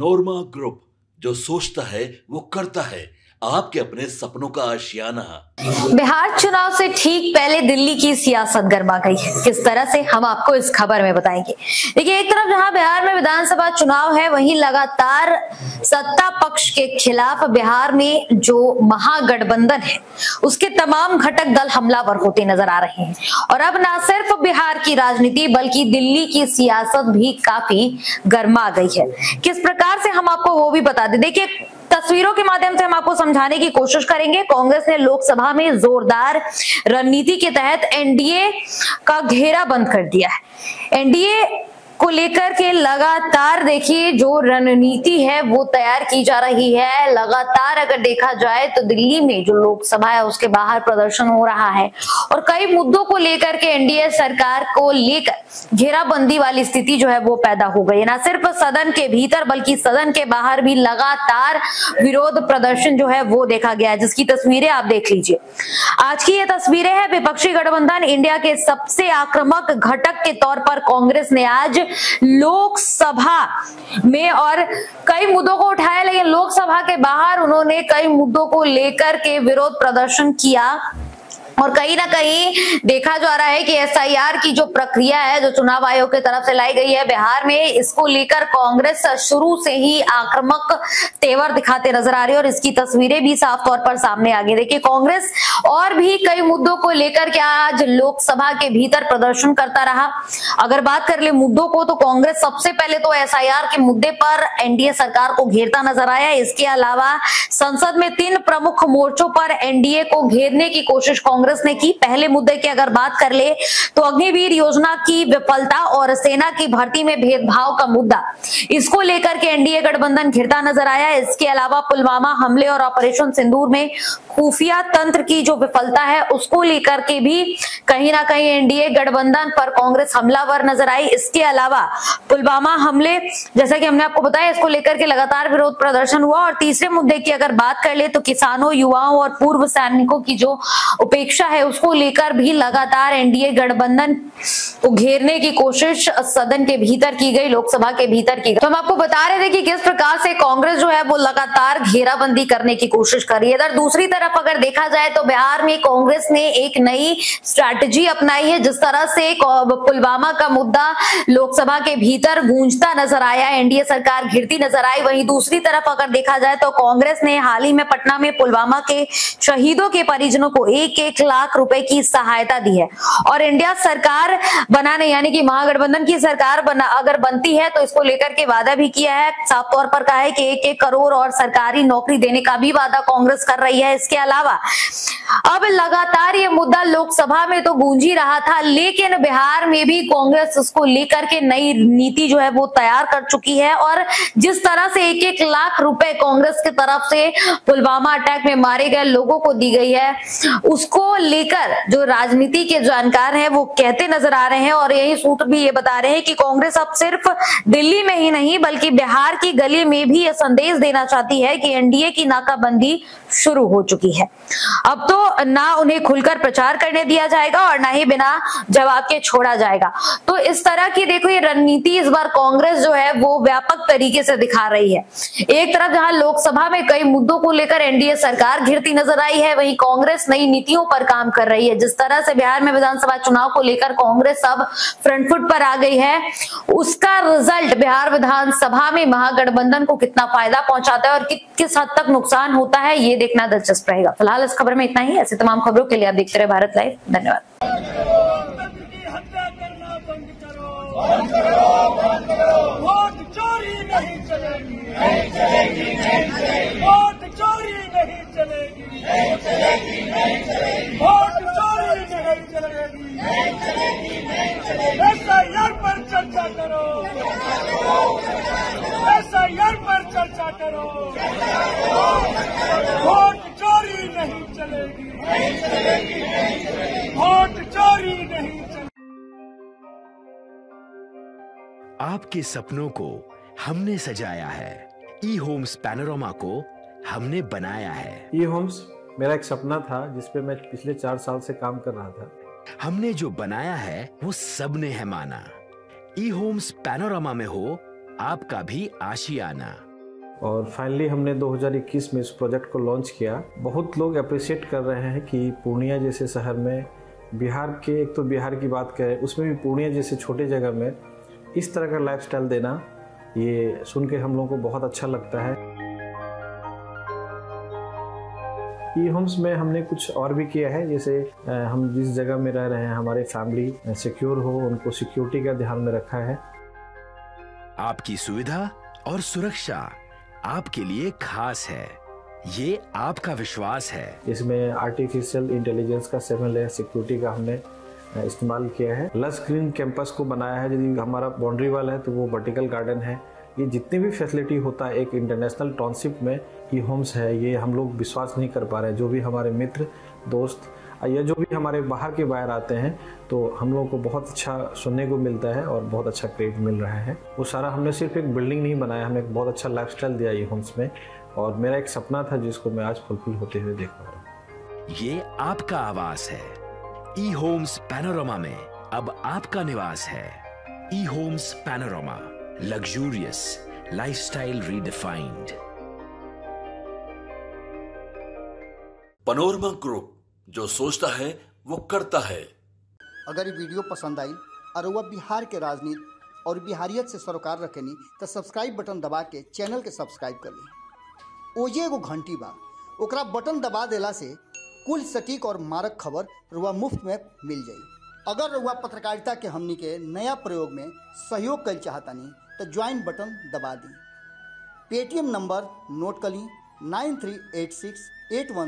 Manorama group, जो सोचता है वो करता है। आपके अपने सपनों का आशियाना। बिहार चुनाव से ठीक पहले दिल्ली की सियासत गर्मा गई है। किस तरह से, हम आपको इस खबर में बताएंगे। देखिए, एक तरफ जहां बिहार में विधानसभा चुनाव है, वहीं लगातार सत्ता पक्ष के खिलाफ बिहार में जो महागठबंधन है उसके तमाम घटक दल हमलावर होते नजर आ रहे हैं। और अब न सिर्फ बिहार की राजनीति बल्कि दिल्ली की सियासत भी काफी गर्मा गई है। किस प्रकार से, हम आपको वो भी बता दें। देखिए, तस्वीरों के माध्यम से हम आपको समझाने की कोशिश करेंगे। कांग्रेस ने लोकसभा में जोरदार रणनीति के तहत एनडीए का घेरा बंद कर दिया है। एनडीए को लेकर के लगातार देखिए जो रणनीति है वो तैयार की जा रही है। लगातार अगर देखा जाए तो दिल्ली में जो लोकसभा है उसके बाहर प्रदर्शन हो रहा है और कई मुद्दों को लेकर के एनडीए सरकार को लेकर घेराबंदी वाली स्थिति जो है वो पैदा हो गई है। न सिर्फ सदन के भीतर बल्कि सदन के बाहर भी लगातार विरोध प्रदर्शन जो है वो देखा गया है, जिसकी तस्वीरें आप देख लीजिए। आज की ये तस्वीरें हैं विपक्षी गठबंधन इंडिया के सबसे आक्रामक घटक के तौर पर कांग्रेस ने आज लोकसभा में और कई मुद्दों को उठाया, लेकिन लोकसभा के बाहर उन्होंने कई मुद्दों को लेकर के विरोध प्रदर्शन किया। और कहीं ना कहीं देखा जा रहा है कि एसआईआर की जो प्रक्रिया है जो चुनाव आयोग की तरफ से लाई गई है बिहार में, इसको लेकर कांग्रेस शुरू से ही आक्रामक तेवर दिखाते नजर आ रही है और इसकी तस्वीरें भी साफ तौर पर सामने आ गई। देखिए, कांग्रेस और भी कई मुद्दों को लेकर के आज लोकसभा के भीतर प्रदर्शन करता रहा। अगर बात कर ले मुद्दों को, तो कांग्रेस सबसे पहले तो एसआईआर के मुद्दे पर एनडीए सरकार को घेरता नजर आया। इसके अलावा संसद में 3 प्रमुख मोर्चों पर एनडीए को घेरने की कोशिश कांग्रेस ने की। पहले मुद्दे की अगर बात कर ले तो अग्निवीर योजना की विफलता और सेना की भर्ती में भेदभाव का मुद्दा, इसको लेकर के एनडीए गठबंधन घिरता नजर आया। इसके अलावा पुलवामा हमले और ऑपरेशन सिंदूर में खुफिया तंत्र की जो विफलता है उसको लेकर के भी कहीं ना कहीं एनडीए गठबंधन पर कांग्रेस हमलावर नजर आई। इसके अलावा पुलवामा हमले, जैसा कि हमने आपको बताया, इसको लेकर के लगातार विरोध प्रदर्शन हुआ। और तीसरे मुद्दे की अगर बात कर ले तो किसानों, युवाओं और पूर्व सैनिकों की जो उपेक्षा है उसको लेकर भी लगातार एनडीए गठबंधन को घेरने की कोशिश सदन के भीतर की गई, लोकसभा के भीतर की गई। तो हम आपको बता रहे थे कि किस प्रकार से कांग्रेस जो है वो लगातार घेराबंदी करने की कोशिश कर रही है। इधर दूसरी तरफ अगर देखा जाए तो बिहार में कांग्रेस ने एक नई स्ट्रैटेजी अपनाई है। जिस तरह से पुलवामा का मुद्दा लोकसभा के भीतर गूंजता नजर आया, एनडीए सरकार घिरती नजर आई, वहीं दूसरी तरफ अगर देखा जाए तो कांग्रेस ने हाल ही में पटना में पुलवामा के शहीदों के परिजनों को 1-1 लाख रुपए की सहायता दी है। और इंडिया सरकार बनाने, यानी कि महागठबंधन की सरकार अगर बनती है तो इसको लेकर के वादा भी किया है। साफ तौर पर कहा है कि 1-1 करोड़ और सरकारी नौकरी देने का भी वादा कांग्रेस कर रही है। इसके अलावा अब लगातार ये मुद्दा लोकसभा में तो गूंज ही रहा था, लेकिन बिहार में भी कांग्रेस उसको लेकर के नई नीति जो है वो तैयार कर चुकी है। और जिस तरह से 1-1 लाख रुपए कांग्रेस की तरफ से पुलवामा अटैक में मारे गए लोगों को दी गई है, उसको लेकर जो राजनीति के जानकार हैं वो कहते नजर आ रहे हैं। और यही सूत्र भी ये बता रहे हैं कि कांग्रेस अब सिर्फ दिल्ली में ही नहीं बल्कि बिहार की गली में भी यह संदेश देना चाहती है कि एनडीए की नाकाबंदी शुरू हो चुकी है। अब तो ना उन्हें खुलकर प्रचार करने दिया जाएगा और ना ही बिना जवाब के छोड़ा जाएगा। तो इस तरह की देखो ये रणनीति इस बार कांग्रेस जो है वो व्यापक तरीके से दिखा रही है। एक तरफ जहां लोकसभा में कई मुद्दों को लेकर एनडीए सरकार घिरती नजर आई है, वहीं कांग्रेस नई नीतियों पर काम कर रही है। जिस तरह से बिहार में विधानसभा चुनाव को लेकर कांग्रेस अब फ्रंट फुट पर आ गई है, उसका रिजल्ट बिहार विधानसभा में महागठबंधन को कितना फायदा पहुंचाता है और किस हद तक नुकसान होता है ये देखना दिलचस्प रहेगा। फिलहाल इस खबर में इतना ही। ऐसी तमाम खबरों के लिए आप देखते रहे भारत लाइव। धन्यवाद। वोट चोरी नहीं चलेगी, नहीं चलेगी, नहीं चलेगी। वोट चोरी नहीं चलेगी, नहीं चलेगी, नहीं चलेगी। वोट चोरी नहीं चलेगी, नहीं चलेगी, नहीं चलेगी। एसआईआर पर चर्चा करो, एसआईआर पर चर्चा करो। वोट चोरी नहीं चलेगी, नहीं चलेगी, नहीं चलेगी। वोट चोरी नहीं चलेगी। आपके सपनों को हमने सजाया है, ई होम्स पैनोरमा को हमने बनाया है। ई होम्स मेरा एक सपना था जिसपे मैं पिछले 4 साल से काम कर रहा था। हमने जो बनाया है वो सबने है माना। ई होम्स पैनोरमा में हो आपका भी आशियाना। और फाइनली हमने 2021 में इस प्रोजेक्ट को लॉन्च किया। बहुत लोग अप्रिशिएट कर रहे हैं कि पूर्णिया जैसे शहर में, बिहार के, एक तो बिहार की बात करें उसमें भी पूर्णिया जैसे छोटे जगह में इस तरह का लाइफस्टाइल देना, ये सुन के हम लोगों को बहुत अच्छा लगता है। ई होम्स में हमने कुछ और भी किया है, जैसे हम जिस जगह में रह रहे हैं हमारे फैमिली सिक्योर हो, उनको सिक्योरिटी का ध्यान में रखा है। आपकी सुविधा और सुरक्षा आपके लिए खास है, ये आपका विश्वास है। इसमें आर्टिफिशियल इंटेलिजेंस का 7 लेयर सिक्योरिटी का हमने इस्तेमाल किया है। लस ग्रीन कैंपस को बनाया है। यदि हमारा बाउंड्री वाल है तो वो वर्टिकल गार्डन है। ये जितनी भी फैसिलिटी होता है एक इंटरनेशनल टाउनशिप में ई होम्स है, ये हम लोग विश्वास नहीं कर पा रहे हैं। जो भी हमारे मित्र दोस्त या जो भी हमारे बाहर के बाहर आते हैं तो हम लोगों को बहुत अच्छा सुनने को मिलता है और बहुत अच्छा क्रेडिट मिल रहा है। वो सारा हमने सिर्फ एक बिल्डिंग नहीं बनाया, हमने एक बहुत अच्छा लाइफस्टाइल दिया ई होम्स में, और मेरा एक सपना था जिसको मैं आज फुलफिल होते हुए देख पा रहा हूँ। ये आपका आवास है। ई होम्स पैनोरामा में अब आपका निवास है। E homes Panorama, luxurious lifestyle redefined. Panorama group, जो सोचता है वो करता है। अगर ये वीडियो पसंद आई और वह बिहार के राजनीति और बिहारियत से सरोकार रखेनी तो सब्सक्राइब बटन दबा के चैनल के सब्सक्राइब कर ली। ओजे एगो घंटी बा, ओकरा बटन दबा देला से कुल सटीक और मारक खबर रुआ मुफ्त में मिल जाई। अगर रुआ पत्रकारिता के हमनी के नया प्रयोग में सहयोग कर चाहतानी तो ज्वाइन बटन दबा दी। पेटीएम नंबर नोट कर ली 938681